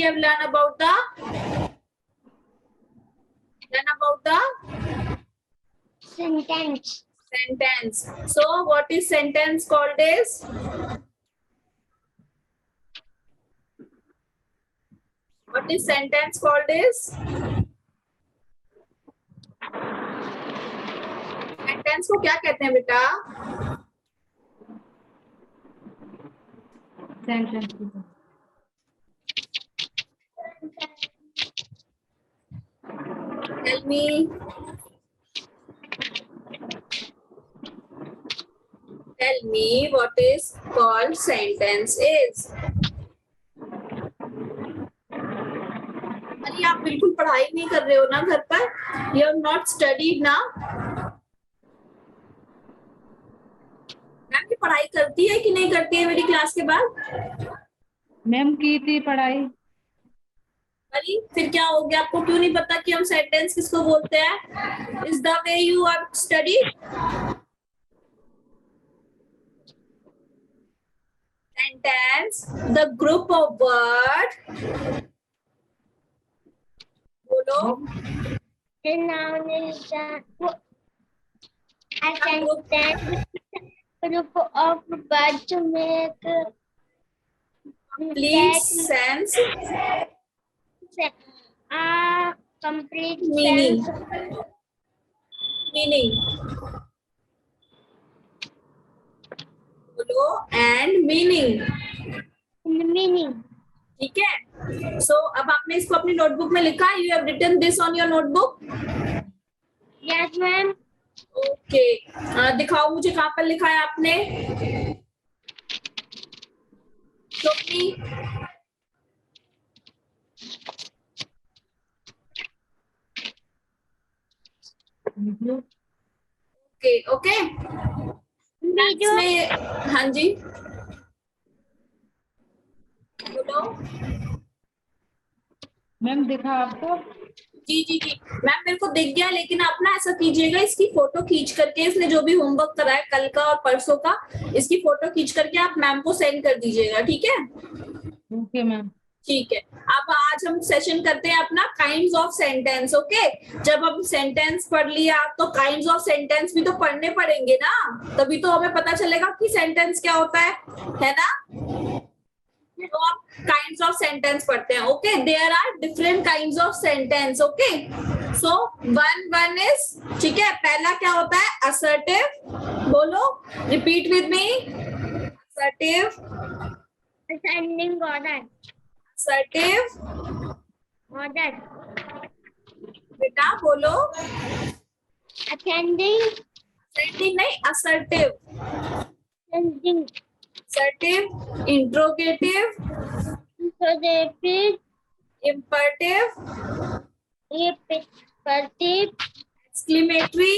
have learned about the Sentence. sentence. So what is sentence called is? What is sentence called is? Sentence को क्या कहते हैं बेटा? Sentence. Tell me. Tell me what is called sentence is. अरे आप बिल्कुल पढ़ाई नहीं कर रहे हो ना घर पर? You have not studied ना? मैम की पढ़ाई करती है कि नहीं करती है मेरी क्लास के बाद? मैम की थी पढ़ाई। अरे फिर क्या हो गया, आपको क्यों नहीं पता कि हम सेंटेंस किसको बोलते हैं? Is the way you are studied? Sentence, the group of word. बोलो. The noun is a sentence group of words to make Complete sense. A complete Meaning. sense. Meaning. बोलो and meaning. Meaning. ठीक है. So अब आपने इसको अपनी notebook में लिखा. You have written this on your notebook. Yes, ma'am. Okay. दिखाओ मुझे कहाँ पर लिखा है आपने. Show me. Okay. Okay. Video. इसमें हाँ जी बोलो. मैम दिखा आपको? जी जी जी मैम मेरे को दिख गया, लेकिन आप ना ऐसा कीजिएगा, इसकी फोटो खींच करके, इसने जो भी होमवर्क करा है कल का और परसों का, इसकी फोटो खींच करके आप मैम को सेंड कर दीजिएगा. ठीक है. Okay ma'am. ठीक है. अब आज हम सेशन करते हैं अपना काइंड्स ऑफ सेंटेंस. ओके. जब हम सेंटेंस पढ़ लिया तो काइंड्स ऑफ सेंटेंस भी तो पढ़ने पड़ेंगे ना, तभी तो हमें पता चलेगा कि सेंटेंस क्या होता है ना. तो आप काइंड्स ऑफ सेंटेंस पढ़ते हैं. Okay. There are different kinds of sentence. Okay. So one is, ठीक है, पहला क्या होता है? असर्टिव. बोलो, repeat with me. Assertive. Ascending order. Assertive. Order. बेटा बोलो. Ascending. असेंडिंग नहीं, assertive. Ascending. Assertive, interrogative, Interrogative. imperative, Repetitive. exclamatory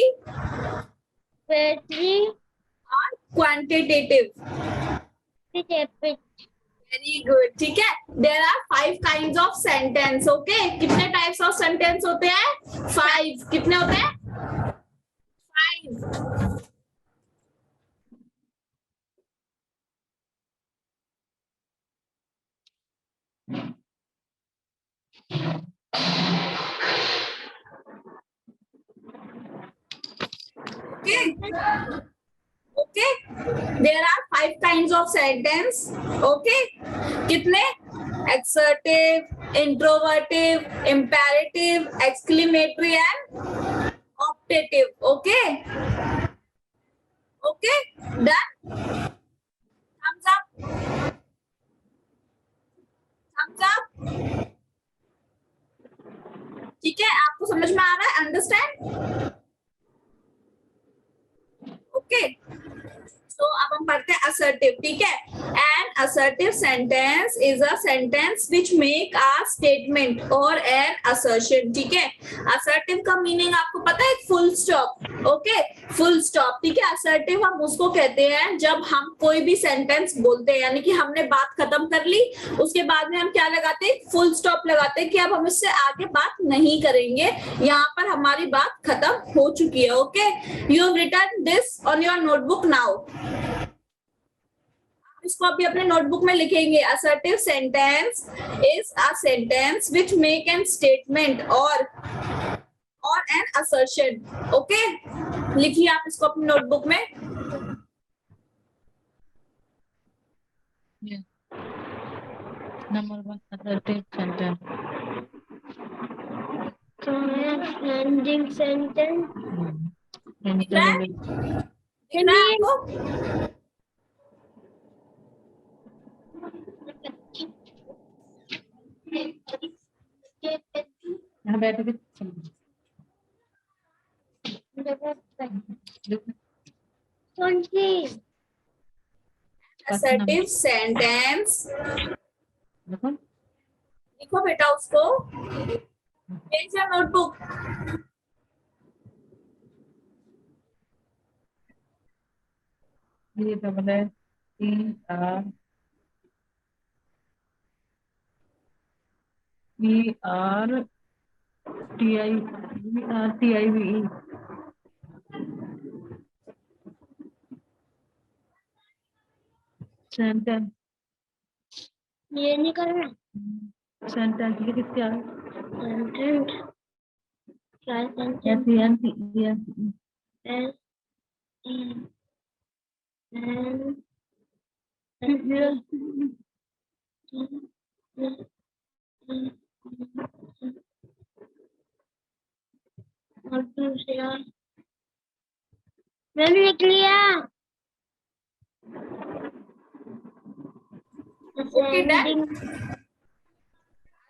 Petri. और quantitative. Repetitive. Very good. ठीक है. There are 5 kinds of sentence. Okay. कितने टाइप्स ऑफ सेंटेंस होते हैं? 5. कितने होते हैं? 5. Okay. Okay. There are 5 kinds of sentence. Okay. कितने? Assertive, introvertive, imperative, exclamatory and optative. Okay. Okay. Done. Thumbs up. Thumbs up. ठीक है. आपको समझ में आ रहा है? अंडरस्टैंड? ओके. सो अब हम पढ़ते हैं असर्टिव. ठीक है. An assertive sentence is a sentence which make a statement or an assertion. ठीक है. असर्टिव का मीनिंग आपको पता है? Full stop. Okay. Full stop. ठीक है. असर्टिव हम उसको कहते हैं जब हम कोई भी सेंटेंस बोलते हैं, यानी कि हमने बात खत्म कर ली, उसके बाद में हम क्या लगाते हैं? फुल स्टॉप लगाते हैं कि अब हम इससे आगे बात नहीं करेंगे, यहाँ पर हमारी बात खत्म हो चुकी है. Okay. You have written this on your notebook now. इसको अभी अपने नोटबुक में लिखेंगे. Assertive sentence is a sentence which make an statement or an assertion. Okay, लिखिए आप इसको अपनी नोटबुक में. Yeah. Number 1, assertive sentence. तो है ending sentence. Interrogative. दिख रहा है आपको? यहाँ बैठ के कौन सी? Assertive sentence. देखो लिखो बेटा उसको. पेज या नोटबुक. ये डबल है ERTIVE सेंटेंस. ये नहीं करना. सेंटेंस लिख क्या है? Sentence. क्या sentence? SENTENCE. S E N और दूसरा मैंने लिख लिया. Okay, done.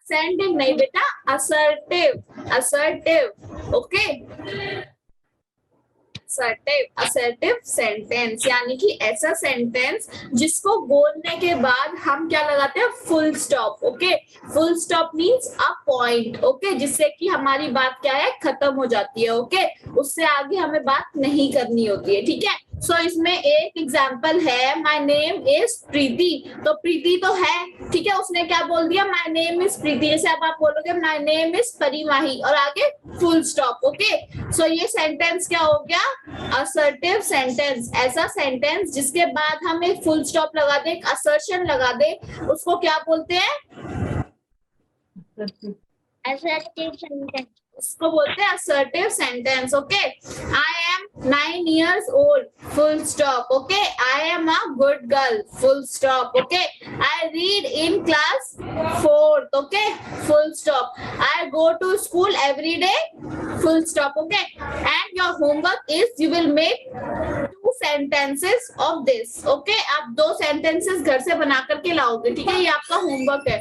Ascending नहीं बेटा, assertive. ओके, assertive सेंटेंस यानी कि ऐसा सेंटेंस जिसको बोलने के बाद हम क्या लगाते हैं? Full stop. Okay, full stop means a point. Okay, जिससे कि हमारी बात क्या है? खत्म हो जाती है. ओके, उससे आगे हमें बात नहीं करनी होती है. ठीक है. सो इसमें एक एग्जाम्पल है, माई नेम इज प्रीति. तो प्रीति तो है, ठीक है. उसने क्या बोल दिया? माई नेम इज प्रीति. जैसे अब आप बोलोगे माई नेम इज परिमाही और आगे फुल स्टॉप. ओके, सो ये सेंटेंस क्या हो गया? Assertive sentence. ऐसा सेंटेंस जिसके बाद हम एक फुल स्टॉप लगा दे, एक असर्शन लगा दे, उसको क्या बोलते हैं? assertive sentence. उसको बोलते हैं assertive sentence. Okay, I am 9 years old. Full stop. Okay, I am a good girl. Full stop. Okay, I read in class 4th. Okay, full stop. I go to school every day. Full stop. Okay, and your homework is you will make 2 sentences of this. Okay, आप 2 sentences घर से बना करके लाओगे. ठीक है, ये आपका होमवर्क है.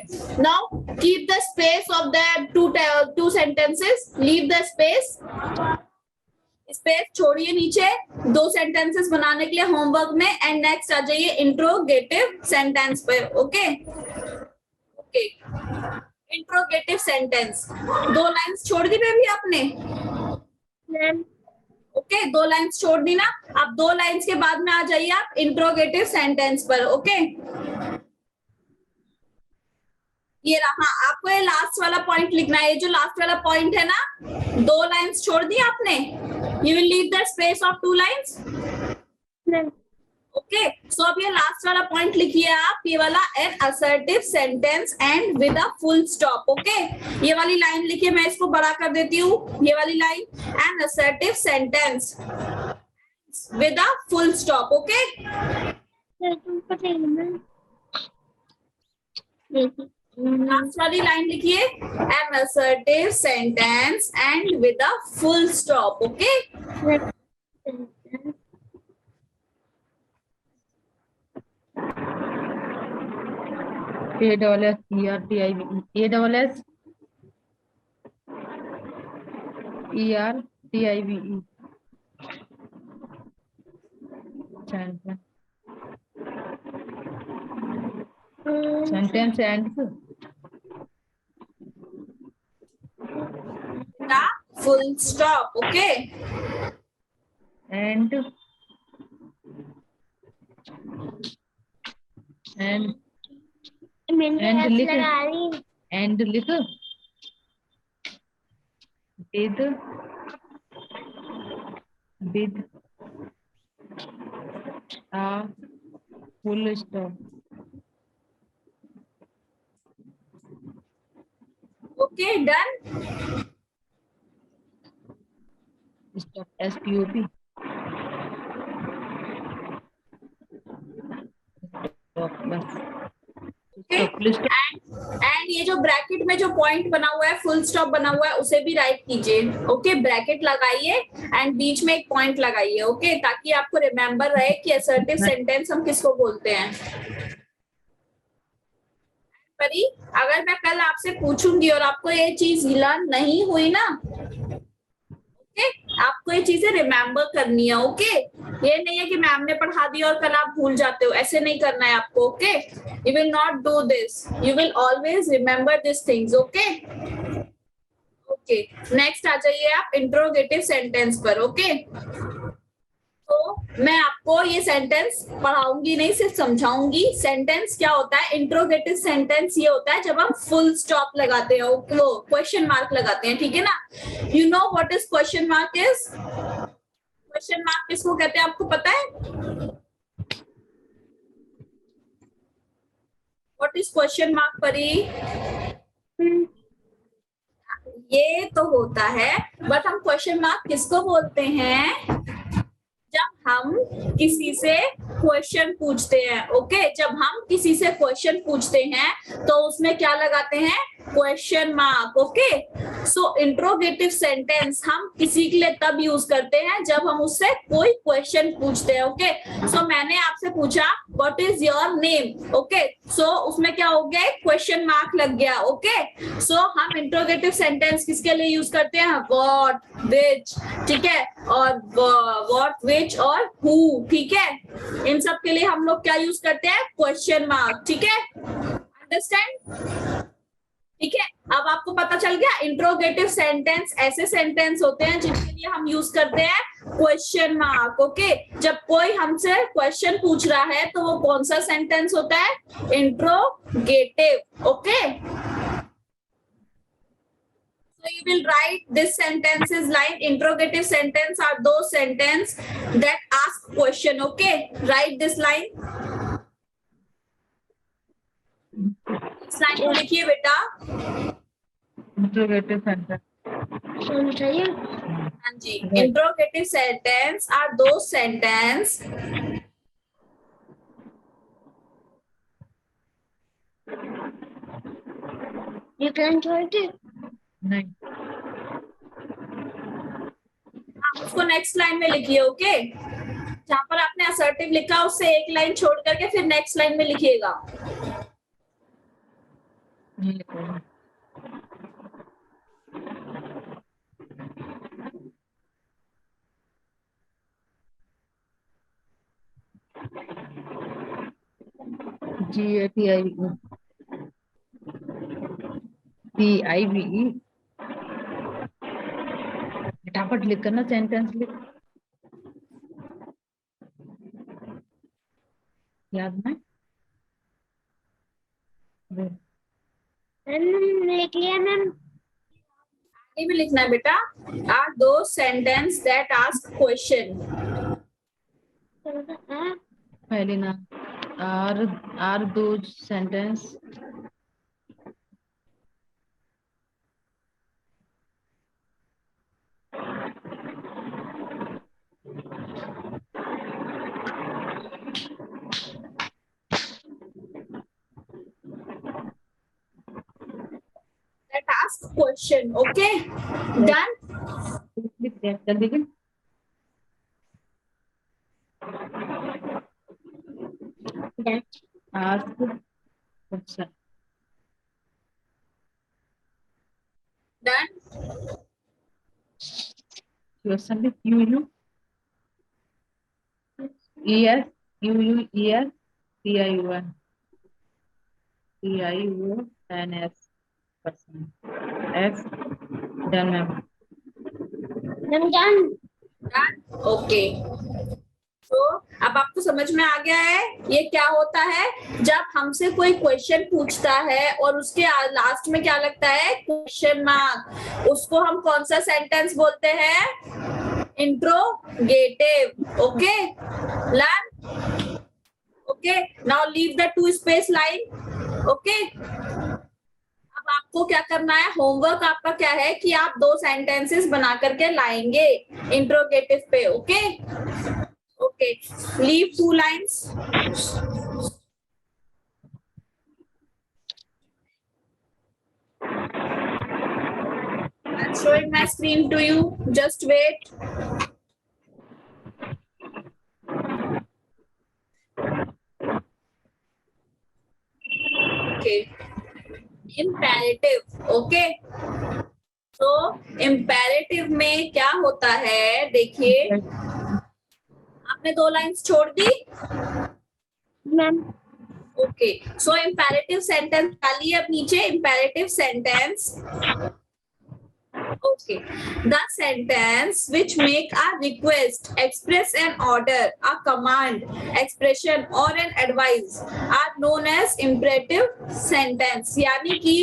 Now keep the space of the two sentences. Leave the space. Space छोड़िए नीचे 2 सेंटेंसेस बनाने के लिए होमवर्क में. एंड नेक्स्ट आ जाइए इंट्रोगेटिव सेंटेंस पर. Okay, interrogative sentence. 2 लाइंस छोड़ दी बेबी आपने? ओके, 2 लाइंस छोड़ दी ना. अब 2 लाइंस के बाद में आ जाइए आप इंट्रोगेटिव सेंटेंस पर. ओके, ये रहा. आपको ये लास्ट वाला पॉइंट लिखना है. ये जो लास्ट वाला पॉइंट है ना, 2 लाइंस छोड़ दी आपने. You will leave the space of 2 lines. Okay, so अब ये लास्ट वाला पॉइंट लिखिए आप. ये वाला an assertive sentence end with a full stop. Okay, ये वाली लाइन लिखिए. मैं इसको बड़ा कर देती हूँ. ये वाली line, an assertive sentence with a full stop. Okay, last वाली लाइन लिखिए. An assertive sentence end with a full stop. Okay, ASSERTIVE sentence. Sentence and the full stop. Okay, and मैंने And ऐसे लिख. लगा ली. and लिख with a full stop. Okay, done. Stop. SPOP. Stop. बस. Okay. Stop. Please stop. And ये जो bracket में जो पॉइंट बना हुआ है, फुल स्टॉप बना हुआ है, उसे भी राइट कीजिए. ओके, ब्रैकेट लगाइए एंड बीच में एक पॉइंट लगाइए. ओके, ताकि आपको रिमेम्बर रहे कि असर्टिव सेंटेंस हम किसको बोलते हैं. परी, अगर मैं कल आपसे पूछूंगी और आपको ये चीज लर्न नहीं हुई ना, ओके, आपको ये चीजें रिमेम्बर करनी है. ओके, ये नहीं है कि मैम ने पढ़ा दिया और कल आप भूल जाते हो. ऐसे नहीं करना है आपको. Okay, you will not do this. You will always remember this things. Okay. Okay, next आ जाइए आप इंट्रोगेटिव सेंटेंस पर. ओके, तो मैं आपको ये सेंटेंस पढ़ाऊंगी नहीं, सिर्फ समझाऊंगी. सेंटेंस क्या होता है? इंट्रोगेटिव सेंटेंस ये होता है जब हम फुल स्टॉप लगाते हैं, वो क्वेश्चन मार्क लगाते हैं. ठीक है ना? You know what is question mark is? Question mark किसको कहते हैं, आपको पता है? व्हाट इज क्वेश्चन मार्क परी? ये तो होता है, बट हम क्वेश्चन मार्क किसको बोलते हैं? जब हम किसी से क्वेश्चन पूछते हैं. ओके, जब हम किसी से क्वेश्चन पूछते हैं तो उसमें क्या लगाते हैं? Question mark. ओके, सो इंट्रोगेटिव सेंटेंस हम किसी के लिए तब यूज करते हैं जब हम उससे कोई क्वेश्चन पूछते हैं. ओके, सो मैंने आपसे पूछा what is your name. Okay, so उसमें क्या हो गया? क्वेश्चन मार्क लग गया. ओके, सो हम इंट्रोगेटिव सेंटेंस किसके लिए यूज करते हैं? व्हाट, व्हिच, ठीक है, और व्हाट, व्हिच और हु. ठीक है, इन सब के लिए हम लोग क्या यूज करते हैं? Question mark. ठीक है, अंडरस्टैंड? ठीक है, अब आपको पता चल गया. इंट्रोगेटिव सेंटेंस ऐसे सेंटेंस होते हैं जिनके लिए हम यूज करते हैं क्वेश्चन मार्क. ओके, जब कोई हमसे क्वेश्चन पूछ रहा है तो वो कौन सा सेंटेंस होता है? Interrogative. Okay, so you will write this sentences line. Interrogative sentence are those sentence that ask question. Okay, write this line. इस लाइन को लिखिए बेटा. Interrogative sentence. समझाइए. हाँ जी, इंट्रोगेटिव सेंटेंस आर दो sentence You can try it. नहीं. आप उसको नेक्स्ट लाइन में लिखिए. ओके, जहां पर आपने असर्टिव लिखा उससे एक लाइन छोड़ करके फिर नेक्स्ट लाइन में लिखिएगा. नहीं लिखूंगा. GATIVE. TIVE. फटाफट लिख करना सेंटेंस लिख. याद है? लिख लिया मैम. आगे भी लिखना है बेटा. आर दो सेंटेंस दैट आस्क क्वेश्चन. पहले ना आर दो sentence that ask question. Okay, done. जल्दी की. Ask question. Done. Question लिख. UUES TIUN person. F done ma'am. Ma'am done. Done. Okay. तो अब आपको समझ में आ गया है ये क्या होता है. जब हमसे कोई क्वेश्चन पूछता है और उसके लास्ट में क्या लगता है? Question mark. उसको हम कौन सा सेंटेंस बोलते हैं? Interrogative. Okay, learn. Okay, now leave the two space line. Okay, अब आपको क्या करना है, होमवर्क आपका क्या है कि आप 2 सेंटेंसेस बना करके लाएंगे इंट्रोगेटिव पे. Okay okay, leave 2 lines. I'm showing my screen to you. Just wait. Okay. Imperative. Okay. तो imperative में क्या होता है, देखिए आपने 2 लाइन्स छोड़ दी. मैम ओके, सो imperative sentence डालिए अब नीचे. imperative sentence. Okay. The sentence which make a request, express an order, a command, expression or an advice are known as imperative sentence. यानी कि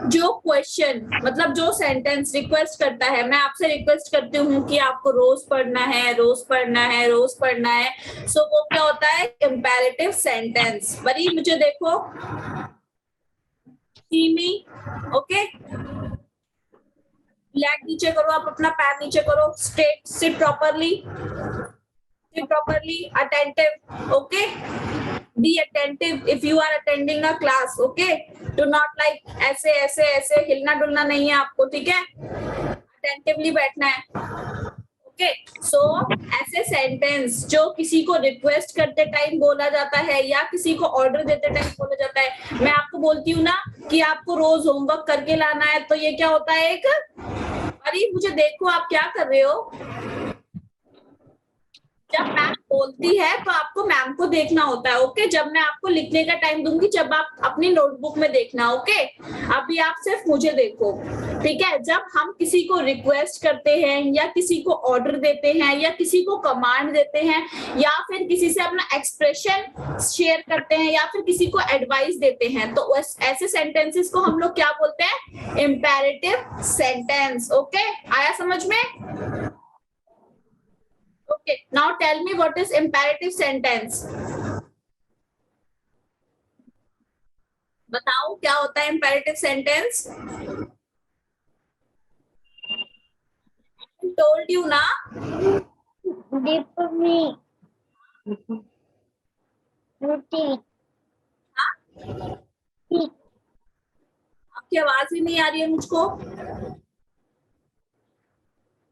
जो question मतलब जो sentence request करता है, मैं आपसे request करती हूँ कि आपको रोज पढ़ना है, रोज पढ़ना है, रोज पढ़ना है, so वो क्या होता है, imperative sentence. बड़ी मुझे देखो, see me, okay? लेग नीचे करो, आप अपना पैर नीचे करो. Straight, sit properly, sit properly, attentive. Okay, be attentive if you are attending a class. Okay, do not like ऐसे ऐसे ऐसे हिलना डुलना नहीं है आपको. ठीक है, अटेंटिवली बैठना है. ओके, सो ऐसे सेंटेंस जो किसी को रिक्वेस्ट करते टाइम बोला जाता है या किसी को ऑर्डर देते टाइम बोला जाता है. मैं आपको बोलती हूँ ना कि आपको रोज होमवर्क करके लाना है, तो ये क्या होता है, एक, अरे मुझे देखो आप क्या कर रहे हो. जब मैम बोलती है तो आपको मैम को देखना होता है. ओके, जब मैं आपको लिखने का टाइम दूंगी, जब आप अपनी नोटबुक में देखना. ओके, अभी आप सिर्फ मुझे देखो. ठीक है, जब हम किसी को रिक्वेस्ट करते हैं या किसी को ऑर्डर देते हैं या किसी को कमांड देते हैं या फिर किसी से अपना एक्सप्रेशन शेयर करते हैं या फिर किसी को एडवाइस देते हैं, तो ऐसे सेंटेंसेस को हम लोग क्या बोलते हैं, इम्पेरेटिव सेंटेंस. ओके, आया समझ में? Okay, now tell me what is imperative sentence. बताओ क्या होता है imperative sentence? I told you ना. dip me repeat हाँ? आपकी आवाज ही नहीं आ रही है मुझको.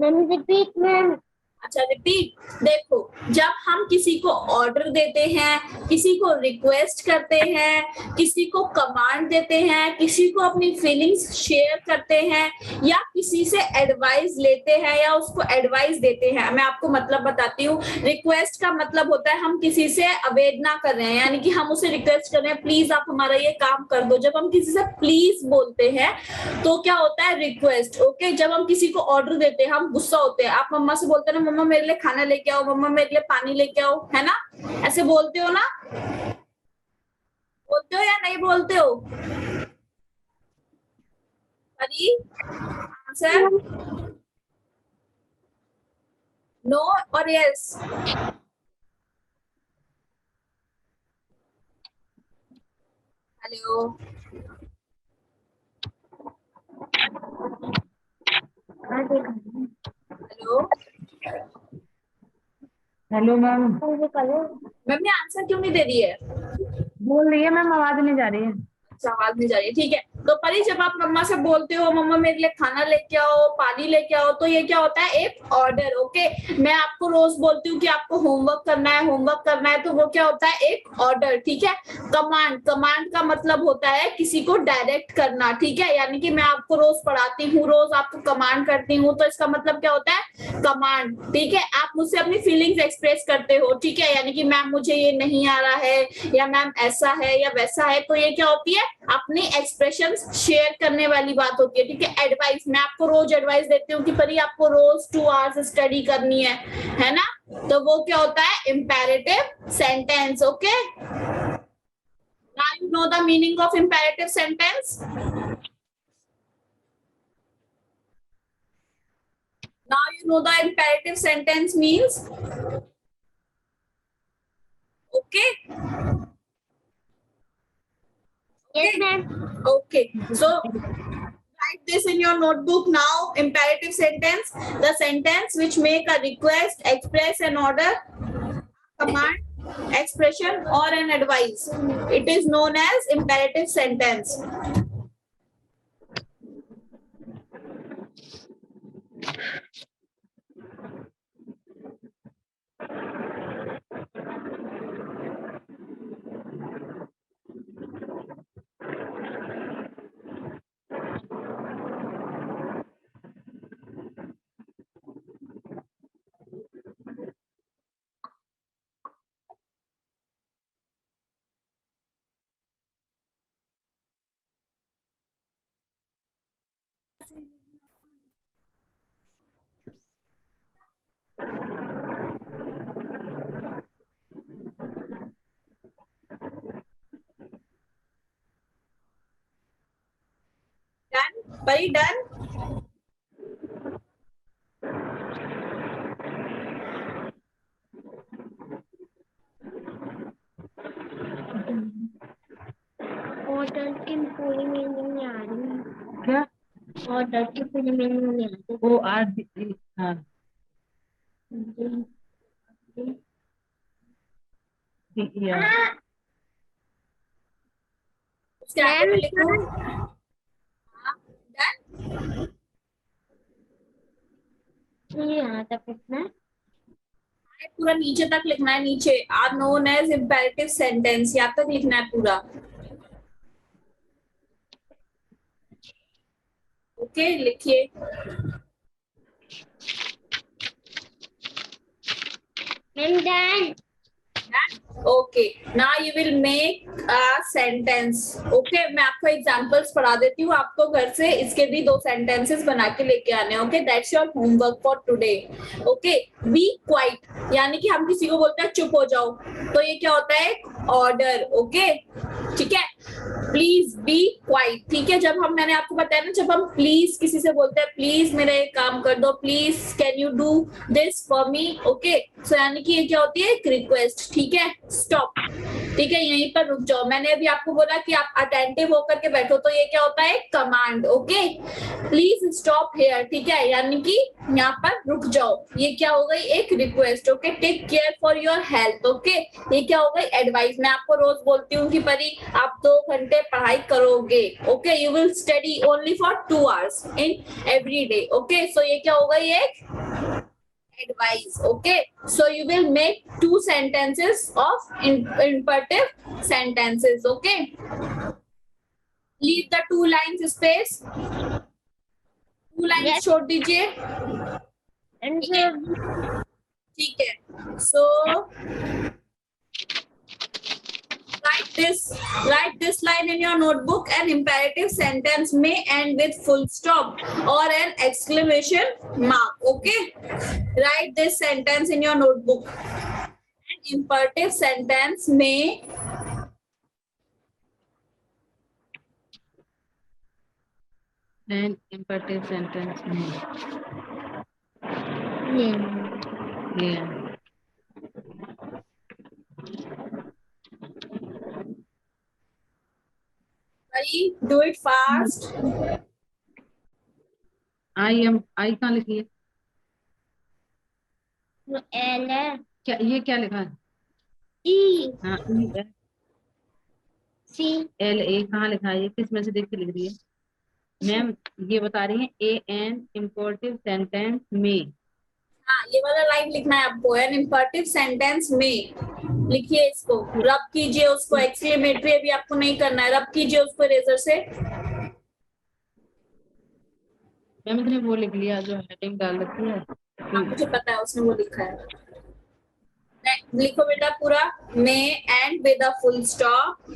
Ma'am repeat ma'am. अच्छा, रिपीट. देखो, जब हम किसी को ऑर्डर देते हैं, किसी को रिक्वेस्ट करते हैं, किसी को कमांड देते हैं, किसी को अपनी फीलिंग्स शेयर करते हैं या किसी से एडवाइस लेते हैं या उसको एडवाइस देते हैं. मैं आपको मतलब बताती हूँ. रिक्वेस्ट का मतलब होता है हम किसी से आवेदना कर रहे हैं, यानी कि हम उसे रिक्वेस्ट कर रहे हैं, प्लीज आप हमारा ये काम कर दो. जब हम किसी से प्लीज बोलते हैं तो क्या होता है, रिक्वेस्ट. ओके, जब हम किसी को ऑर्डर देते हैं, हम गुस्सा होते हैं, आप मम्मा से बोलते हैं ना, मम्मा मेरे लिए खाना लेके आओ, मम्मा मेरे लिए पानी लेके आओ, है ना? ऐसे बोलते हो ना, बोलते हो या नहीं बोलते हो? अरे आंसर नो और yes. Hello, hello hello ma'am. Ma'am, ये आंसर क्यों नहीं दे रही है? बोल रही है मैम, आवाज नहीं जा रही है. आवाज नहीं जा रही है. ठीक है, तो परी जब आप मम्मा से बोलते हो मम्मा मेरे लिए खाना लेके आओ, पानी लेके आओ, तो ये क्या होता है, एक ऑर्डर. ओके, मैं आपको रोज बोलती हूँ कि आपको होमवर्क करना है, होमवर्क करना है, तो वो क्या होता है, एक ऑर्डर. ठीक है, कमांड, कमांड का मतलब होता है किसी को डायरेक्ट करना. ठीक है, यानी कि मैं आपको रोज पढ़ाती हूँ, रोज आपको कमांड करती हूँ, तो इसका मतलब क्या होता है, कमांड. ठीक है, आप मुझसे अपनी फीलिंग्स एक्सप्रेस करते हो. ठीक है, यानी कि मैम मुझे ये नहीं आ रहा है या मैम ऐसा है या वैसा है, तो ये क्या होती है, अपने एक्सप्रेशंस शेयर करने वाली बात होती है. ठीक है, एडवाइस, मैं आपको रोज एडवाइस देती हूँ कि परी आपको रोज 2 आवर्स स्टडी करनी है ना? तो वो क्या होता है, imperative sentence. Okay, now you know the meaning of imperative sentence. Now you know the imperative sentence means. Okay. Yes, ma'am. Okay. So write this in your notebook now. Imperative sentence: the sentence which make a request, express an order, command, expression, or an advice. It is known as imperative sentence. Done? Pari, done? Order की पूरी meaning नहीं आ रही। क्या order की पूरी meaning नहीं आ रही। वो आज हाँ या उसके आगे में मैम, लिखो। हाँ, done? ये यहाँ तक लिखना है। पूरा नीचे तक लिखना है, नीचे are known as imperative sentence, यहाँ तक लिखना है पूरा। ओके, लिखिए। Ma'am done. Okay, now you will make a sentence. Okay, मैं आपको एग्जांपल्स पढ़ा देती हूँ, आपको घर से इसके भी 2 सेंटेंसेस बना के लेके आने हैं। Okay, that's your homework for today. Okay, be quiet, यानी कि हम किसी को बोलते हैं चुप हो जाओ, तो ये क्या होता है? ऑर्डर। ओके, ठीक है। प्लीज बी क्वाइट, ठीक है। जब हम, मैंने आपको बताया ना, जब हम प्लीज किसी से बोलते हैं, प्लीज मेरा एक काम कर दो, please can you do this for me. Okay, so यानी कि ये क्या होती है? एक रिक्वेस्ट। ठीक है, स्टॉप, ठीक है, यहीं पर रुक जाओ। मैंने अभी आपको बोला कि आप अटेंटिव होकर के बैठो, तो ये क्या होता है? Command. Okay, please stop hair, ठीक है, यानी कि यहाँ पर रुक जाओ। ये क्या हो गई? एक request. Okay, take care for your health. Okay, ये क्या हो गई? एडवाइस। मैं आपको रोज बोलती हूँ कि परी आप 2 घंटे पढ़ाई करोगे। Okay, you will study only for 2 hours in every day. Okay, so ये क्या हो गई? एक advice. Okay, so you will make 2 sentences of imperative sentences. Okay, leave the 2 lines space, 2 lines Yes. छोड़ दीजिए। And ठीक है, ठीक है। So write this line in your notebook. An imperative sentence may end with full stop or an exclamation mark. Okay, write this sentence in your notebook. An imperative sentence may an imperative sentence में yeah do it fast. I कहाँ लिखी है? L है। क्या ये क्या लिखा है? E हाँ C LA कहाँ लिखा है? ये किस में से देख के लिख रही है मैम? ये बता रही है ए एन इम्पोर्टिव सेंटेंस में। हाँ, ये वाला लाइन लिखना है आपको। एन इम्परेटिव सेंटेंस में लिखिए इसको, रब कीजिए उसको। एक्सक्लेमेटरी अभी आपको नहीं करना है, रब कीजिए उसको रेजर से। मैम इसने वो लिख लिया जो हेडिंग डाल रखी है। हाँ, मुझे पता है उसने वो लिखा है। लिखो बेटा पूरा। May end with a full stop.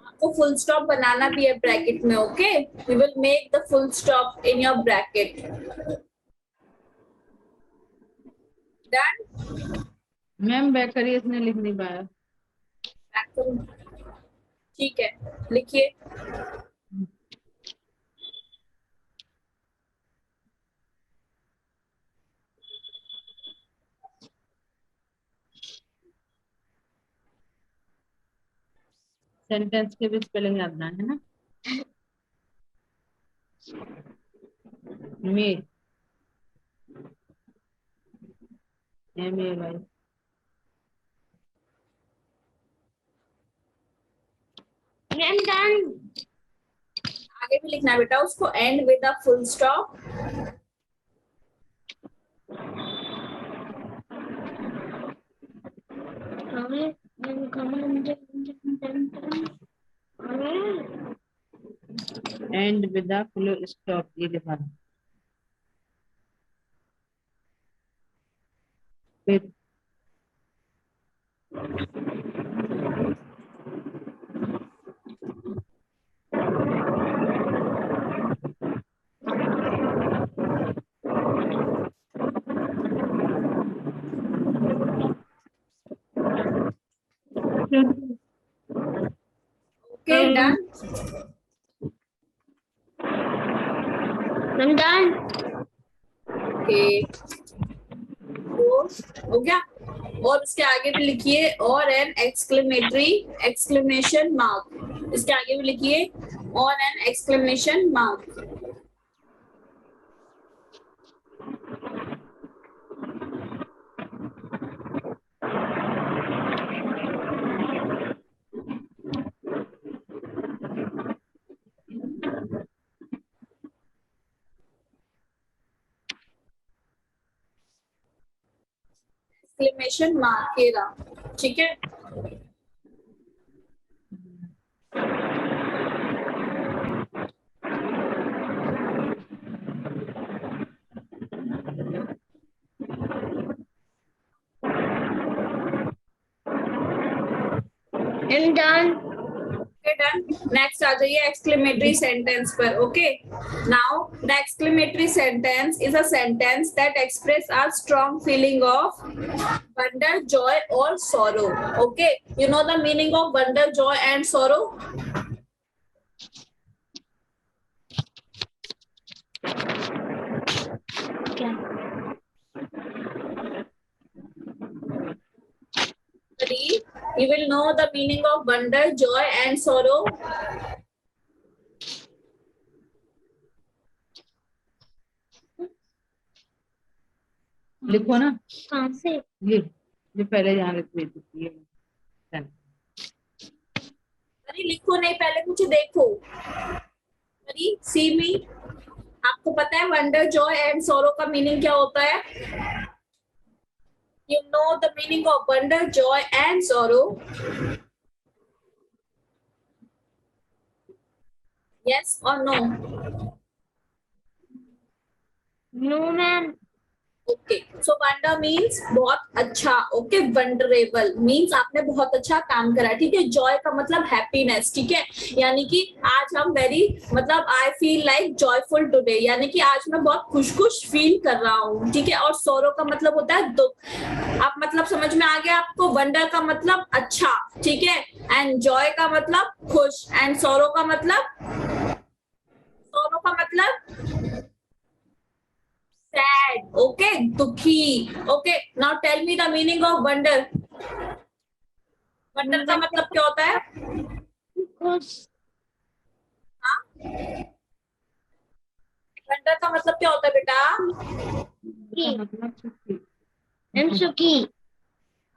आपको फुल स्टॉप बनाना भी है ब्रैकेट में। Okay, we will make the full stop in your bracket. Done? Ma'am back करिए, इसने लिख नहीं पाया। ठीक है, लिखिए। सेंटेंस के भी स्पेलिंग याद ना है ना। Made, MAY। Ma'am done. आगे भी लिखना है बेटा उसको, and with a full stop. And with the full stop, ये लिखा है। फिर okay done. Ma'am done. Okay हो गया। और उसके आगे भी लिखिए और एन एक्सक्लेमेशन मार्क। इसके आगे भी लिखिए और an exclamation mark. Exclamation mark के रहा, ठीक है। Ma'am done. Okay, done. Next आ जाइए exclamatory sentence पर. Okay. Now the exclamatory sentence is a sentence that express a strong feeling of wonder, joy or sorrow. Okay. You know the meaning of wonder, joy and sorrow? क्या? Three. You will know the meaning of wonder, joy and sorrow. लिखो ना, कहाँ से? ये जो पहले यहाँ लिख रही थी, ये अरे लिखो नहीं, पहले मुझे देखो। अरे सी मी, आपको पता है वंडर, जॉय एंड सोरो का मीनिंग क्या होता है? You know the meaning of wonder, joy and sorrow? Yes or no? No ma'am. Okay. So wonder means बहुत अच्छा. Okay. Wonderable means आपने बहुत अच्छा काम करा. ठीक है. Joy का मतलब happiness. ठीक है. यानी कि आज हम very मतलब I feel like joyful today. यानी कि आज मैं बहुत खुश फील कर रहा हूँ. ठीक है. और sorrow का मतलब होता है दुख. आप मतलब समझ में आ गया आपको? Wonder का मतलब अच्छा. ठीक है. And joy का मतलब खुश. And sorrow का मतलब sad. Okay, दुखी. Okay, now tell me the meaning of wonder. Wonder का मतलब क्या होता है? खुश। हाँ? Wonder का मतलब क्या होता है बेटा? मतलब सुखी। मैम सुखी।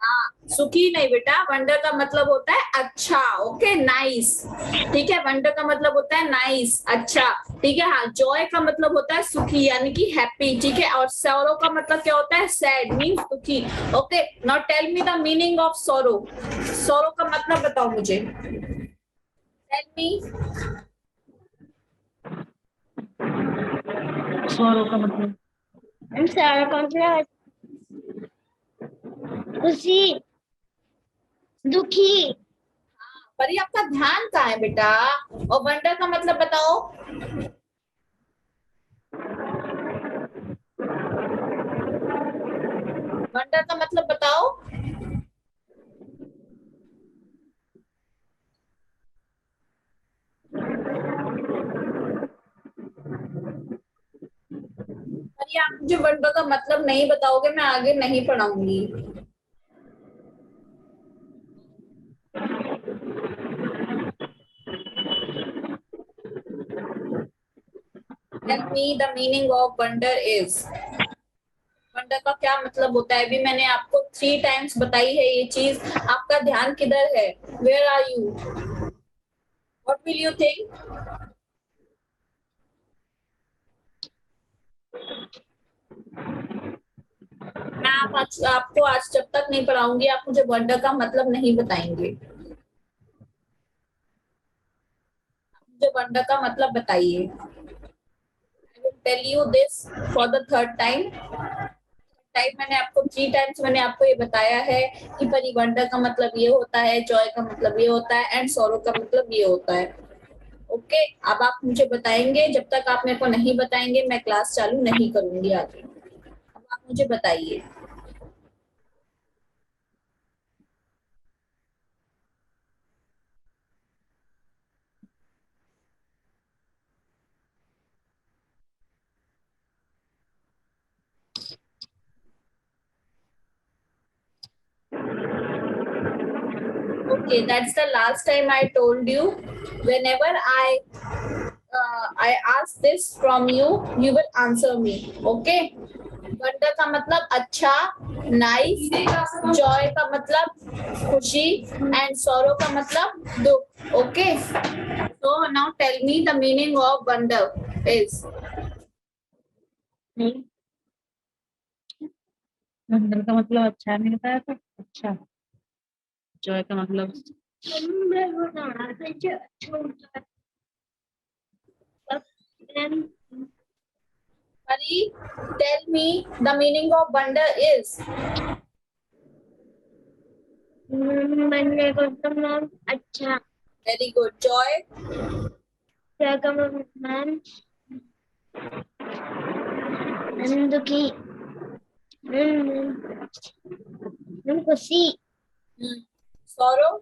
हाँ, सुखी नहीं बेटा. वंडर का मतलब होता है अच्छा. Okay, nice. ठीक है. वंडर का मतलब होता है नाइस, अच्छा. ठीक है. हाँ, जॉय का मतलब होता है सुखी यानी कि हैप्पी. ठीक है. और सौरो का मतलब क्या होता है? सैड मीन्स दुखी. Okay, now tell me the meaning of sorrow. Sorrow का मतलब बताओ मुझे. Tell me. सौरो का मतलब मैम सारा का मतलब खुशी, दुखी। पर ये आपका ध्यान कहाँ है बेटा? और वंडर का मतलब बताओ. वंडर का मतलब बताओ. पर ये आप मुझे वंडर का मतलब नहीं बताओगे, मैं आगे नहीं पढ़ाऊंगी. me the meaning of wonder is. Wonder का क्या मतलब होता है? अभी मैंने आपको 3 टाइम्स बताई है ये चीज, आपका ध्यान किधर है? Where are you? What will you think? मैं आपको आज जब तक नहीं पढ़ाऊंगी आप मुझे वंडर का मतलब नहीं बताएंगे। मुझे वंडर का मतलब बताइए। I will tell you this for the third time. मैंने आपको 3 टाइम्स मैंने आपको ये बताया है कि परिवंडर का मतलब ये होता है, जॉय का मतलब ये होता है एंड सॉरो का मतलब ये होता है। ओके, अब आप मुझे बताएंगे। जब तक आप मेरे को नहीं बताएंगे मैं क्लास चालू नहीं करूंगी आगे। अब आप मुझे बताइए। Okay, that's the last time I told you. Whenever I ask this from you, you will answer me. Okay? Wonder का मतलब अच्छा, नाइस, जॉय का मतलब खुशी एंड सॉरो का मतलब दुख। Okay, so now tell me the meaning of wonder is. नहीं, वंडर का मतलब अच्छा नहीं बताया था। अच्छा, जॉय का मतलब Hari, tell me the meaning of wonder is. Wonder का मतलब अच्छा, Very good. Joy. जॉय का मतलब दुखी, खुशी, Sorrow.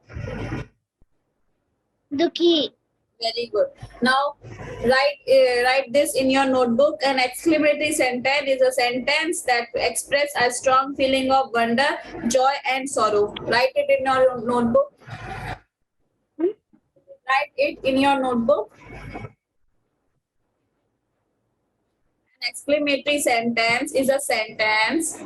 दुखी। Very good. Now write this in your notebook. An exclamatory sentence is a sentence that express a strong feeling of wonder, joy and sorrow. Write it in your notebook. Write it in your notebook. An exclamatory sentence is a sentence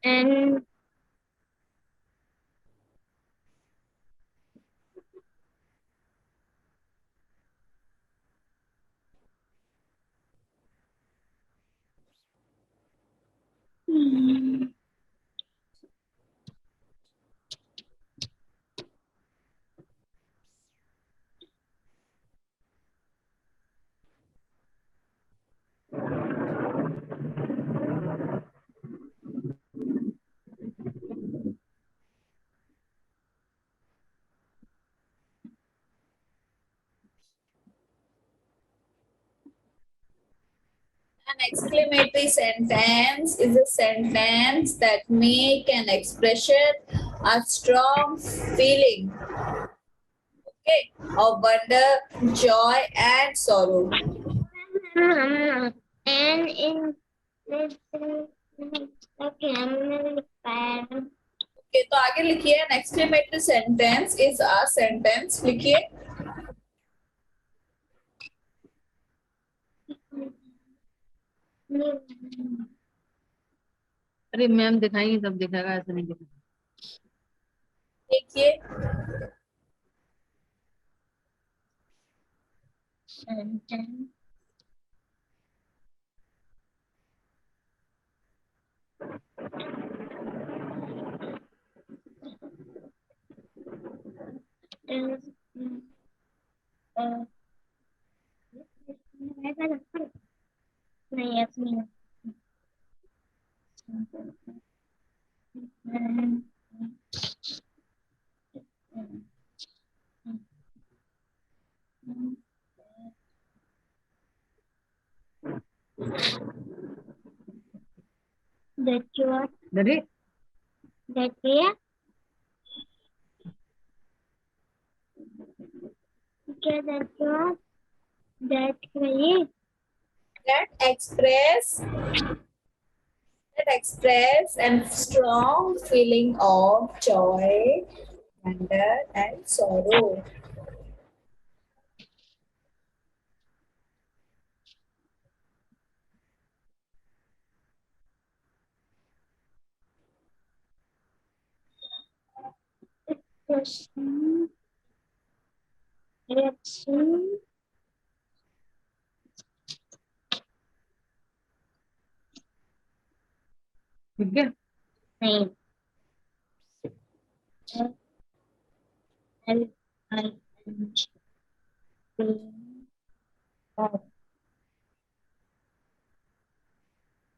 and an exclamatory sentence is a sentence that make an expression, a strong feeling, okay, of wonder, joy, and sorrow. and in okay, Okay, तो आगे लिखिए an exclamatory sentence is a sentence. लिखिए अरे ma'am दिखाएंगे तब दिखेगा, ऐसा नहीं दिखेगा। देखिए sentence is नहीं ऐसे नहीं देखिए अरे देखिए क्या देखिए देख रही that express that express and strong feeling of joy, wonder, and sorrow. Expression, reaction, ठीक है। name. L-I-N-G.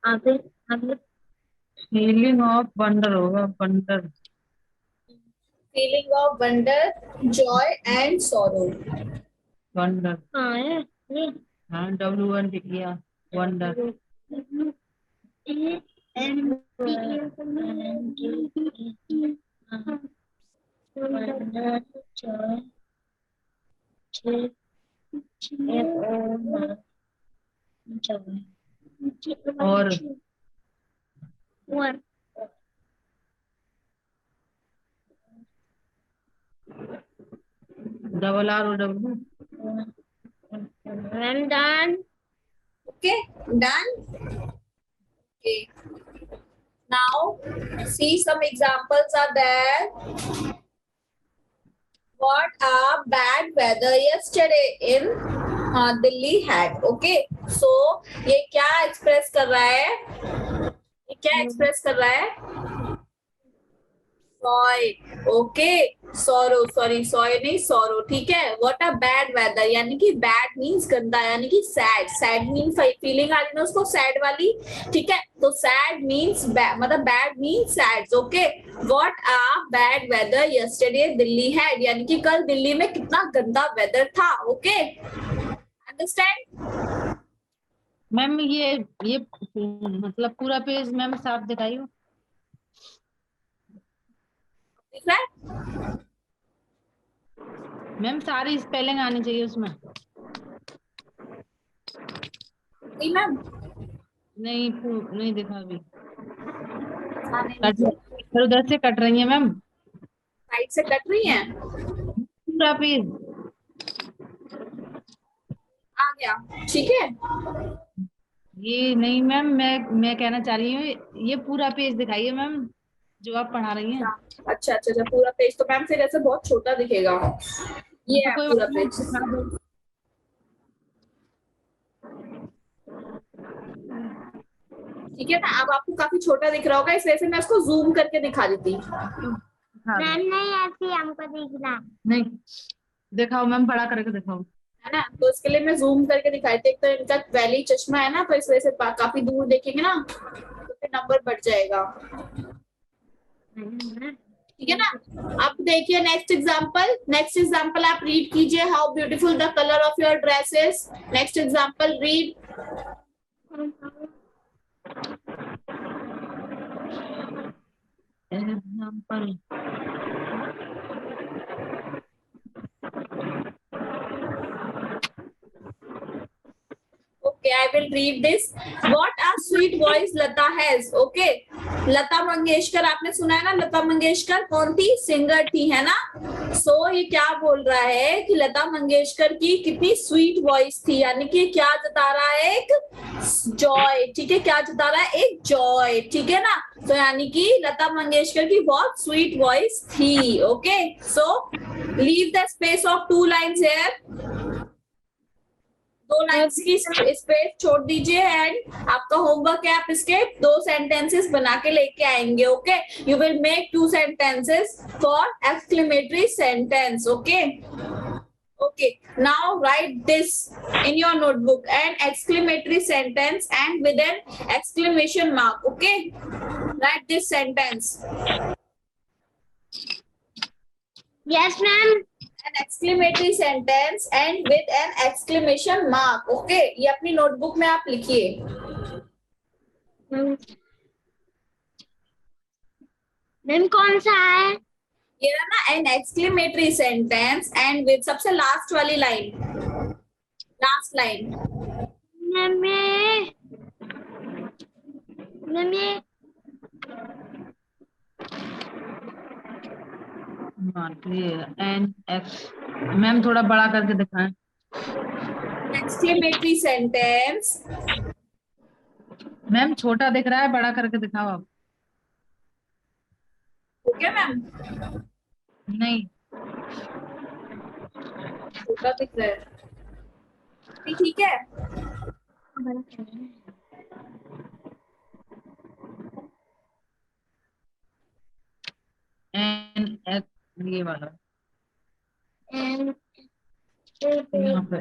आगे आगे फीलिंग ऑफ वंडर होगा, wonder. Feeling of wonder, joy, and sorrow. Wonder, हाँ है ये हाँ, W1 लिखिया, वंडर। और RROW। and done. Okay, done. Okay. Now, see some examples are there. What a bad weather yesterday in Delhi had. Okay, so ये क्या express कर रहा है? ये क्या express कर रहा है? Soy. Okay, sorrow. Sorry, soy नहीं sorrow. ठीक है. What a bad weather. यानी कि bad means गंदा, यानी कि sad. Sad means feeling आ रही ना उसको sad वाली. ठीक है. तो sad means bad, मतलब bad means sad. Okay. What a bad weather yesterday Delhi had. यानी कि कल दिल्ली में कितना गंदा weather था. Okay. Understand? मैम ये मतलब पूरा पेज मैम साफ दिखाइए। दिख रहा है? मैम सारी स्पेलिंग आनी चाहिए उसमें। जी मैम। नहीं दिखा अभी। उधर से कट रही है मैम, साइड से कट रही है। पूरा पेज आ गया। ठीक है। ये नहीं मैम, मैं कहना चाह रही हूँ ये पूरा पेज दिखाइए मैम जो आप पढ़ा रही हैं। अच्छा अच्छा अच्छा, पूरा पेज तो मैम फिर ऐसे बहुत छोटा दिखेगा। ये तो है कोई पूरा बात नहीं, पेज। दिखा दो। ठीक है ना, अब आपको काफी छोटा दिख रहा होगा, इस वजह से मैं उसको जूम करके दिखा देती। मैम नहीं आती हमको दिखना। नहीं दिखाओ मैम, बड़ा करके दिखाओ। है ना, तो इसके लिए मैं जूम करके दिखाई थी। एक तो इनका वैली चश्मा है ना, तो इस वजह से काफी दूर देखेंगे ना तो फिर नंबर बढ़ जाएगा। ठीक है ना। अब देखिए नेक्स्ट एग्जांपल आप रीड कीजिए। How beautiful the colour of your dresses. Next example read. Example Okay, I will read this. What a sweet voice Lata has. Okay, Lata Mangeshkar आपने सुना है ना, लता मंगेशकर कौन थी? सिंगर थी, है ना। सो ये क्या बोल रहा है कि लता मंगेशकर की कितनी स्वीट वॉइस थी, यानी कि क्या जता रहा है? एक जॉय। ठीक है, क्या जता रहा है? एक जॉय। ठीक है ना, तो यानी कि लता मंगेशकर की बहुत स्वीट वॉइस थी। Okay, so leave the space of 2 lines here. 2 lines की स्पेस छोड़ दीजिए एंड आपका होमवर्क है, आप इसके 2 सेंटेंसेस बना के लेके आएंगे। Okay, you will make 2 sentences for exclamatory sentence. Okay okay, now right this in your notebook, an exclamatory sentence and with an exclamation mark. Okay, write this sentence. Yes ma'am. An exclamatory sentence and with an exclamation mark. Okay, ये अपनी notebook में आप लिखिए। Ma'am कौन सा है? ये रहा ना an exclamatory sentence and with सबसे लास्ट वाली लाइन, लास्ट लाइन। मैम ये ये एन एक्स। मैम थोड़ा बड़ा करके दिखाएं। Exclamatory sentence. मैम छोटा दिख रहा है, बड़ा करके दिखाओ आप। ओके मैम, नहीं, छोटा दिख रहा है, ठीक है। एन एक्स ये वाला and यहाँ पे।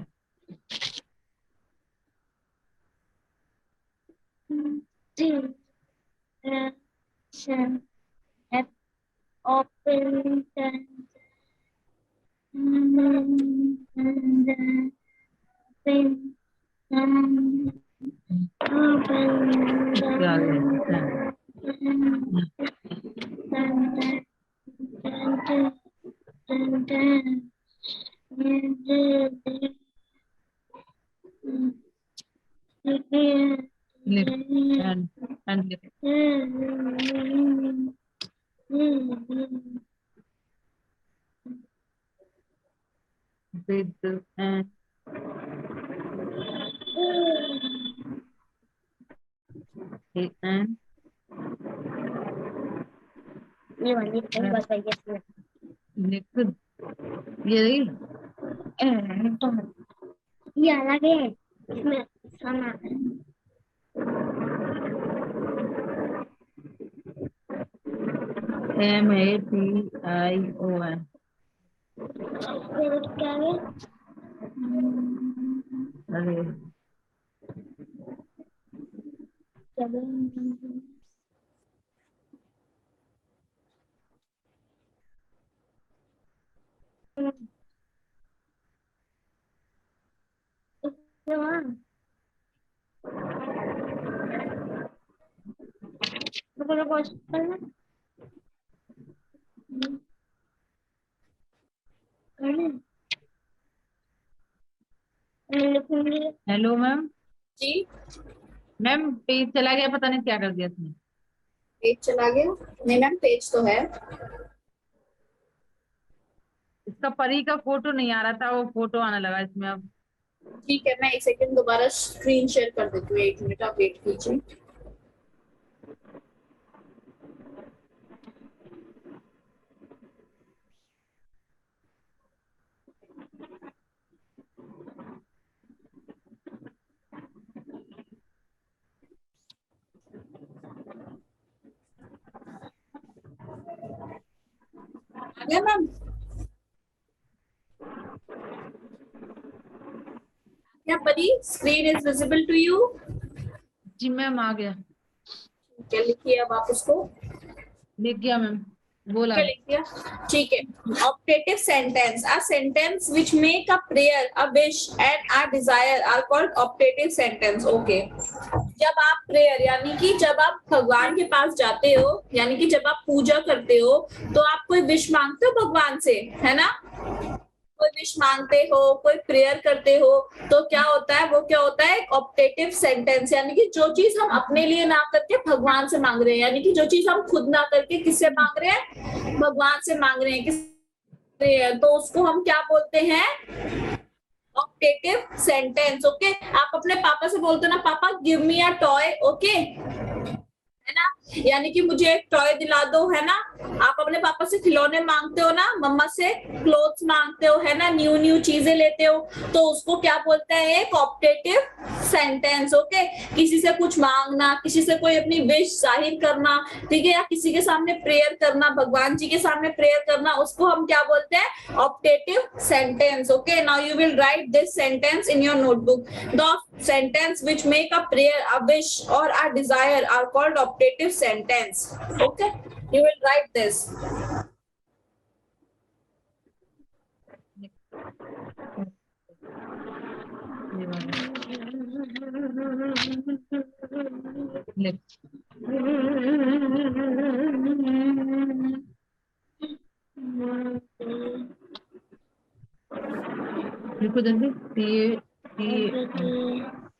at open क्या आ गया? लिख एंड लिख with and and ये वाली सही बात है ये लिख ये रही। तो ये अलग है इसमें साना MATION। फिर क्या है अरे चलो हेलो मैम। जी, मैम पेज चला गया, पता नहीं क्या कर दिया इसने। पेज चला गया? नहीं मैम, पेज तो है। इसका परी का फोटो नहीं आ रहा था, वो फोटो आने लगा इसमें अब। ठीक है, मैं एक सेकंड दोबारा स्क्रीन शेयर कर देती हूँ, 1 मिनट आप वेट कीजिए। आ गया मैम? क्या Pari, screen is visible to you? जी मैम आ गया। क्या लिखिए अब आप उसको? लिख गया मैम, बोला। क्या लिख दिया? ठीक है। Optative sentence, a sentence which make a prayer, a wish and a desire are called optative sentence. Okay, जब आप प्रेयर यानी कि जब आप भगवान के पास जाते हो, यानी कि जब आप पूजा करते हो, तो आप कोई विश मांगते हो भगवान से, है ना? कोई विश मांगते हो, कोई प्रेयर करते हो, तो क्या होता है, वो क्या होता है, ऑप्टेटिव सेंटेंस। यानी कि जो चीज हम अपने लिए ना करके भगवान से मांग रहे हैं, यानी कि जो चीज हम खुद ना करके किससे मांग रहे हैं, भगवान से मांग रहे हैं, तो उसको हम क्या बोलते हैं, ऑप्टेटिव सेंटेंस। ओके, आप अपने पापा से बोलते हो ना, पापा give me a toy, okay, है ना? यानी कि मुझे एक टॉय दिला दो, है ना? आप अपने पापा से खिलौने मांगते हो ना, मम्मा से क्लोथ्स मांगते हो, है ना, न्यू न्यू चीजें लेते हो, तो उसको क्या बोलते हैं, एक ऑप्टेटिव सेंटेंस। ओके, किसी से कुछ मांगना, किसी से कोई अपनी विश जाहिर करना, ठीक है, या किसी के सामने प्रेयर करना, भगवान जी के सामने प्रेयर करना, उसको हम क्या बोलते हैं, optative sentence. Okay, now you will write this sentence in your notebook. The sentence which make a prayer, a wish or a desire are called optative sentence. Okay, you will write this. ये वाला लिख। लिखो जल्दी।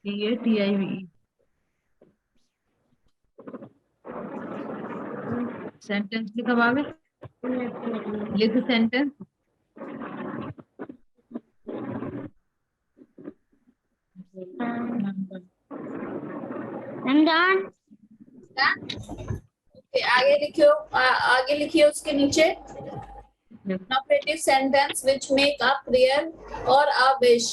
TATIVE। Sentence लिखा आगे। लिख sentence. I'm done. Okay, आगे लिखियो, आगे लिखिए उसके नीचे operative sentence which make a prayer और a wish.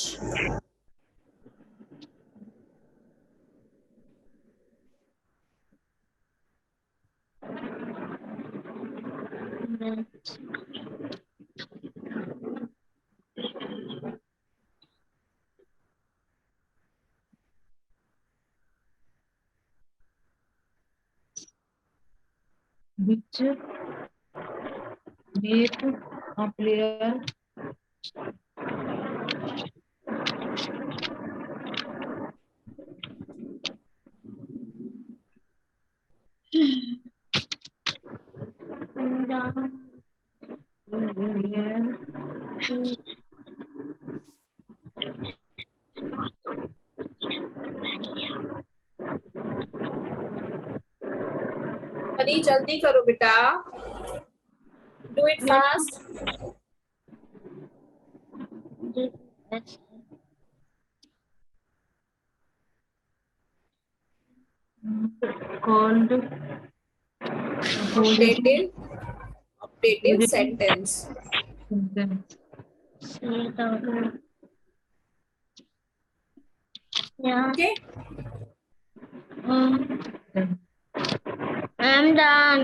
which make a player I'm done. अरे जल्दी करो बेटा, do it fast. called operative sentence. sentence. Yeah. Okay, I'm done.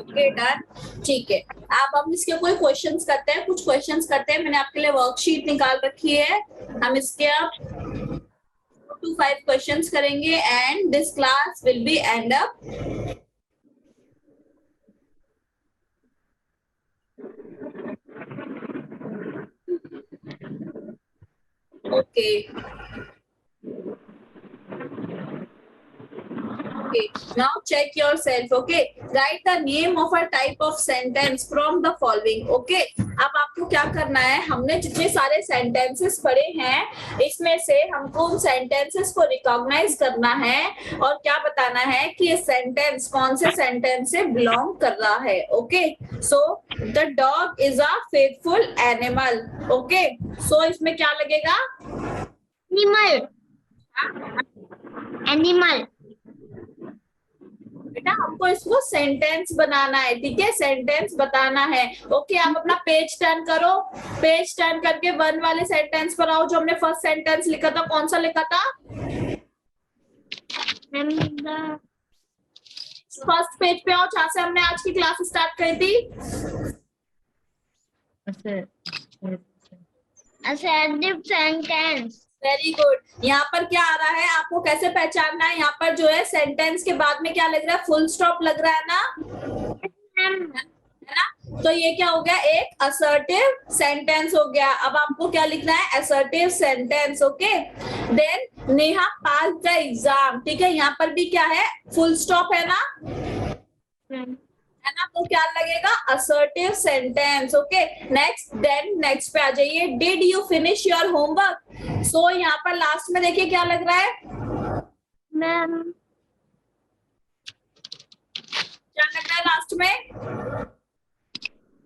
Okay done, ठीक है। अब हम इसके कोई क्वेश्चंस करते हैं, कुछ क्वेश्चंस करते हैं। मैंने आपके लिए वर्कशीट निकाल रखी है, हम इसके अब 4 to 5 क्वेश्चंस करेंगे and this class will be and up. Okay, okay, now check yourself. Okay, write the name of a type of sentence from the following. Okay, अब आपको क्या करना है, हमने जितने सारे सेंटेंसेस पढ़े हैं इसमें से हमको उन सेंटेंसेस को रिकॉग्नाइज करना है और क्या बताना है कि ये सेंटेंस कौन से सेंटेंस से बिलोंग कर रहा है। Okay, so the dog is a faithful animal. Okay, so इसमें क्या लगेगा? Animal. Animal. बेटा हमको इसको सेंटेंस बनाना है, ठीक है, सेंटेंस बताना है। ओके, आप अपना पेज टर्न करो, पेज टर्न करके 1 वाले सेंटेंस पर आओ। जो हमने फर्स्ट सेंटेंस लिखा था, कौन सा लिखा था? फर्स्ट पेज पे आओ जहां से हमने आज की क्लास स्टार्ट करी थी। Assertive sentence. Very good. यहाँ पर क्या आ रहा है, आपको कैसे पहचानना है? यहाँ पर जो है सेंटेंस के बाद में क्या लग रहा है? फुल स्टॉप लग रहा है ना, है ना? तो ये क्या हो गया? एक असर्टिव सेंटेंस हो गया। अब आपको क्या लिखना है? Assertive sentence. Okay, then Neha pass the exam, ठीक है, यहाँ पर भी क्या है? फुल स्टॉप है ना, है ना? तो क्या लगेगा? Assertive sentence. Okay, next, then next पे आ जाइए। Did you finish your homework? So यहाँ पर लास्ट में देखिए क्या लग रहा है? मैम, क्या लग रहा है लास्ट में?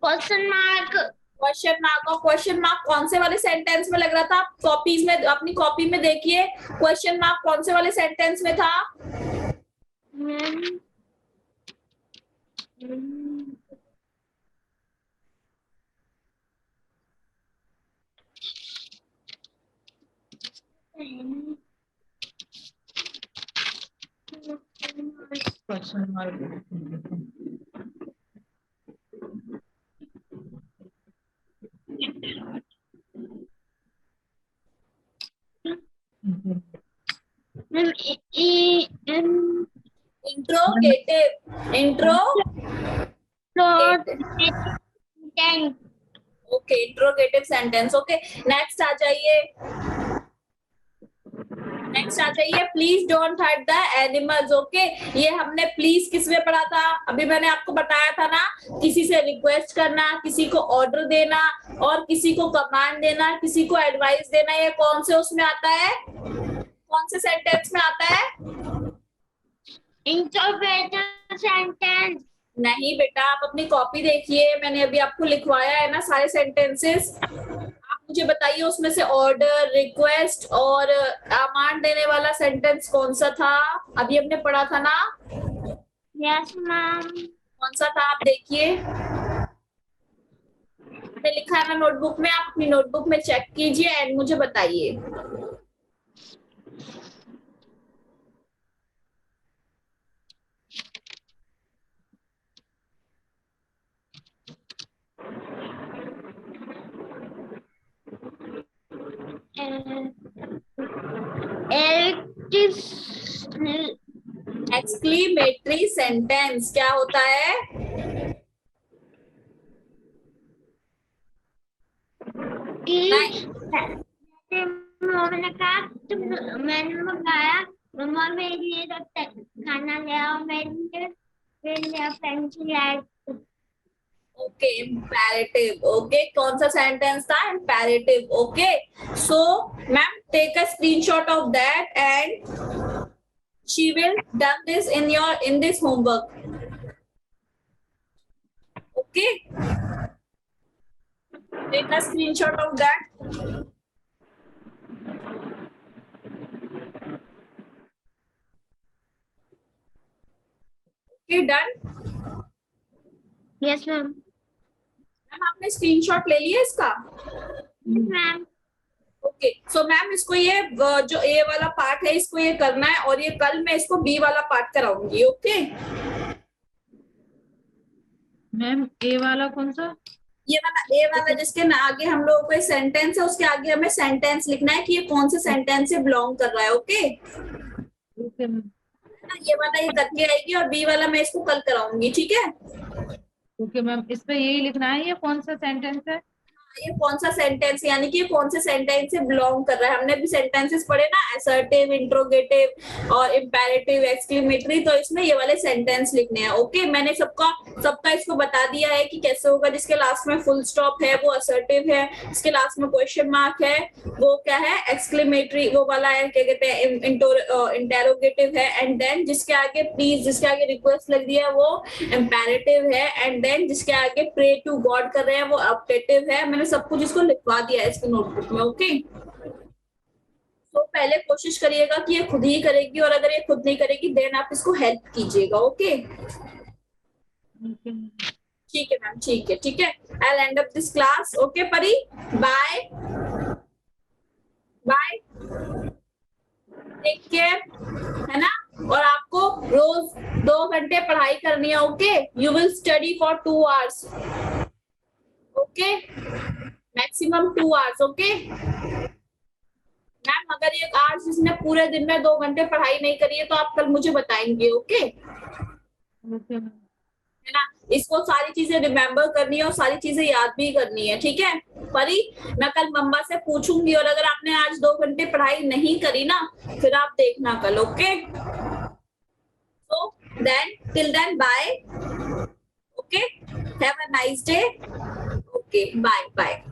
Question mark. Question mark. और क्वेश्चन मार्क कौन से वाले सेंटेंस में लग रहा था? आप कॉपीज में, अपनी कॉपी में देखिए, क्वेश्चन मार्क कौन से वाले सेंटेंस में था? Ma'am, question mark. Ma'am, interrogative okay, interrogative sentence. Okay, next आ जाइए, नेक्स्ट आ जाइए। Please don't hurt the animals. Okay, ये हमने प्लीज किस में पढ़ा था? अभी मैंने आपको बताया था ना, किसी से रिक्वेस्ट करना, किसी को ऑर्डर देना और किसी को कमांड देना, किसी को एडवाइस देना। ये कौन से उसमें आता है? कौन से सेंटेंस में आता है? Interpretive sentence. नहीं बेटा, आप अपनी कॉपी देखिए, मैंने अभी आपको लिखवाया है ना सारे सेंटेंसेस। आप मुझे बताइए उसमें से ऑर्डर, रिक्वेस्ट और अमाउंट देने वाला सेंटेंस कौन सा था? अभी हमने पढ़ा था ना, यस मैम। कौन सा था आप देखिए। मैंने लिखा है ना नोटबुक में, आप अपनी नोटबुक में चेक कीजिए एंड मुझे बताइए। एक्सक्लेमेटरी सेंटेंस क्या होता है? मैंने कहा तुम, मैंने मंगाया, मम्मा मेरे लिए तो खाना ले आओ, मेरे लिए पेंसिल। Okay, imperative. ओके, कौन सा सेंटेंस था? Imperative. Okay, so ma'am take a screenshot of that and she will done this in this homework. Okay, take a screenshot of that. Okay, done. Yes ma'am. Ma'am आपने screenshot ले लिया इसका? Ma'am okay, so ma'am इसको ये जो ए वाला part है इसको ये करना है और ये कल मैं इसको बी वाला पार्ट कराऊंगी। ओके मैम ए वाला कौन सा? ये वाला ए वाला जिसके ना आगे हम लोगों को सेंटेंस है, उसके आगे हमें सेंटेंस लिखना है कि ये कौन से सेंटेंस से बिलोंग कर रहा है। Okay, okay ma'am. ये वाला ये करके आएगी और बी वाला मैं इसको कल कराऊंगी। ठीक है, ओके मैम, इस पे यही लिखना है, ये कौन सा सेंटेंस है? ये कौन सा सेंटेंस यानी कि ये कौन से सेंटेंस से बिलोंग कर रहा है। हमने भी सेंटेंसेस पढ़े ना, असर्टिव, इंट्रोगेटिव और इंपेरेटिव, एक्सक्लेमेटरी, तो इसमें ये वाले सेंटेंस लिखने हैं। ओके, मैंने सबका इसको बता दिया है कि कैसे होगा। जिसके लास्ट में फुल स्टॉप है वो असर्टिव है, जिसके लास्ट में क्वेश्चन मार्क है वो क्या है? एक्सक्लेमेटरी, वो वाला है क्या कहते हैं, इंटेरोगेटिव है। एंड देन जिसके आगे प्लीज, जिसके आगे रिक्वेस्ट लग रही है वो इंपेरेटिव है। एंड देन जिसके आगे प्रे टू गॉड कर रहे हैं वो ऑप्टेटिव है। मैंने सब कुछ इसको लिखवा दिया है इसकी नोटबुक में। ओके, तो पहले कोशिश करिएगा कि ये खुद ही करेगी और अगर ये खुद नहीं करेगी देन आप इसको हेल्प कीजिएगा। ओके, ठीक है मैम, ठीक है, ठीक है। I end up this class. Okay Pari, bye bye, take care, है ना। और आपको रोज 2 घंटे पढ़ाई करनी है। Okay, you will study for 2 hours. Okay, maximum 2 hours. Okay ma'am, अगर ये आज जिसने पूरे दिन में 2 घंटे पढ़ाई नहीं करी है तो आप कल मुझे बताएंगे। ओके, है ना। इसको सारी चीजें रिमेम्बर करनी है और सारी चीजें याद भी करनी है। ठीक है परी, मैं कल मम्मा से पूछूंगी और अगर आपने आज 2 घंटे पढ़ाई नहीं करी ना फिर आप देखना कल। Okay, so then till then bye. Okay, have a nice day. Okay, bye.